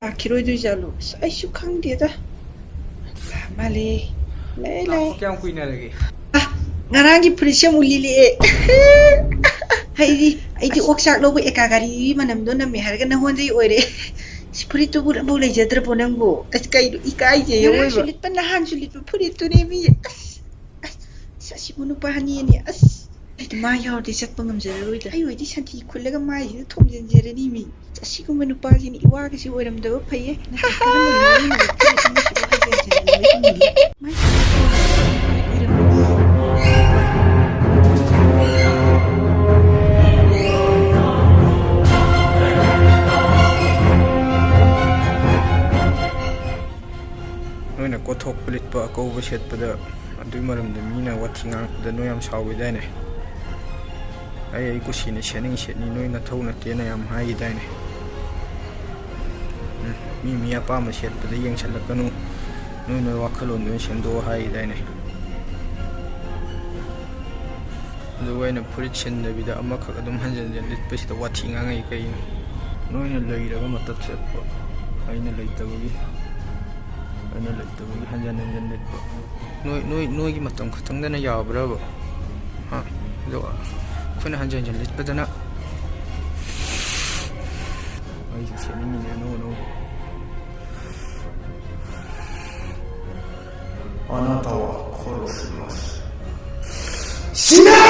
ꯂꯥꯛꯈꯤꯔꯣꯏꯗꯣꯏꯖꯥꯠꯂꯣ ꯑꯁ ꯑꯩꯁꯨ ꯈꯪꯗꯦꯗ ꯃꯥꯜꯂꯦ ꯂꯩ ꯂꯩ ꯀꯌꯥꯝ ꯀꯨꯏꯅꯔꯒꯦ ꯉꯔꯥꯡꯒꯤ ꯐꯨꯔꯤꯠꯁꯦ ꯑꯃꯨꯛ ꯂꯤꯠꯂꯛꯑꯦ ꯑꯩꯗꯤ ꯑꯣꯛꯆꯥꯛ ꯂꯧꯕ ꯑꯦꯀꯥ ꯒꯥꯔꯤꯒꯤ ꯃꯅꯝꯗꯣ ꯅꯝꯃꯦ ꯍꯥꯏꯔꯒ ꯅꯪꯉꯣꯟꯗꯩ ꯑꯣꯏꯔꯦ ꯁꯤ ꯐꯨꯔꯤꯠꯇꯨꯕꯨ ꯑꯃꯨꯛ ꯂꯩꯖꯗ꯭ꯔꯕꯣ ꯅꯪꯕꯨ ꯑꯁ ꯀꯩꯅꯣ ꯏꯀꯥꯏꯖꯩ ꯑꯋꯣꯏꯕ ꯂꯤꯠꯄ ꯅꯍꯥꯟꯁꯨ ꯂꯤꯠꯄ ꯐꯨꯔꯤꯠꯇꯨꯅꯦ ꯃꯤ ꯑꯁ ꯑꯁꯤꯕꯨ ꯅꯨꯄꯥꯅꯤꯅꯦ ꯑꯁ ꯑꯩꯗꯤ ꯃꯥ ꯌꯥꯎꯔꯗꯤ ꯆꯠꯄ ꯉꯝꯖꯔꯔꯣꯏꯗ ꯑꯩ ꯑꯣꯏꯗꯤ ꯁꯟꯊꯤ ꯈꯨꯜꯂꯒ ꯃꯥꯏꯁꯤꯗ ꯊꯣꯝꯖꯤꯟꯖꯔꯅꯤ ꯃꯤ ꯑꯁꯤꯒꯨꯝꯕ ꯅꯨꯄꯥꯁꯤꯅ ꯏꯋꯥꯒꯁꯤ ꯑꯣꯏꯔꯝꯗꯕ ꯐꯩꯌꯦ ꯀꯔꯝꯕ ꯃꯤꯑꯣꯏꯅꯣ ꯐꯨꯔꯤꯠ ꯑꯃꯁꯤꯕꯨ ꯍꯟꯖꯤꯟ ꯂꯣꯏꯁꯤꯟꯒꯦ ꯃꯥꯏ ꯅꯣꯏꯅ ꯀꯣꯠꯊꯣꯛꯄ ꯂꯤꯠꯄ ꯑꯀꯧꯕ ꯁꯦꯠꯄꯗ ꯑꯗꯨꯒꯤ ꯃꯔꯝꯗ ꯃꯤꯅ ꯋꯥꯊꯤ ꯉꯥꯡꯉꯛꯄꯗ ꯅꯣꯏ ꯌꯥꯝ ꯁꯥꯎꯏꯗꯥꯏꯅꯦ ꯑꯩ ꯀꯨꯁꯤꯅ ꯁꯦꯠꯅꯤꯡ ꯁꯦꯠꯅꯤ ꯅꯣꯏ ꯅꯊꯧ ꯅꯠꯇꯦꯅ ꯌꯥꯝ ꯍꯥꯏꯈꯤꯗꯥꯏꯅꯦ ꯃꯤ ꯑꯄꯥꯝꯕ ꯁꯦꯠꯄꯗ ꯌꯦꯡꯁꯜꯂꯛꯀꯅꯨ ꯅꯣꯏ ꯋꯥꯈꯜꯂꯣꯟꯗꯣ ꯁꯦꯝꯗꯣꯛꯑꯣ ꯍꯥꯏꯈꯤꯗꯥꯏꯅꯦ ꯑꯗꯨꯒ ꯑꯩꯅ ꯐꯨꯔꯤꯠ ꯁꯤꯟꯗꯕꯤꯗ ꯑꯃꯈꯛ ꯑꯗꯨꯝ ꯍꯟꯖꯤꯟ ꯍꯟꯖꯤꯟ ꯂꯤꯠꯄꯁꯤꯗ ꯋꯥꯊꯤ ꯉꯥꯡꯉꯛꯏ ꯀꯩꯒꯤꯅꯣ ꯅꯣꯏꯅ ꯂꯩꯔꯒ ꯃꯇꯠ ꯆꯠꯄ ꯑꯩꯅ ꯂꯩꯇꯕꯒꯤ ꯍꯟꯖꯟ ꯍꯟꯖꯟ ꯂꯤꯠꯄ ꯅꯣꯏꯒꯤ ꯃꯇꯝ ꯈꯛꯇꯪꯗꯅ ꯌꯥꯕ꯭ꯔꯕ ꯑꯗꯣ ꯑꯩꯈꯣꯏꯅ ꯍꯟꯖꯟ ꯍꯟꯖꯟ ꯂꯤꯠꯄꯗꯅ ꯑꯩꯁꯨ ꯁꯦꯠꯅꯤꯡꯉꯤꯅꯦ ꯑꯅꯧ ꯑꯅꯧꯕ 아나타와殺します。死ね！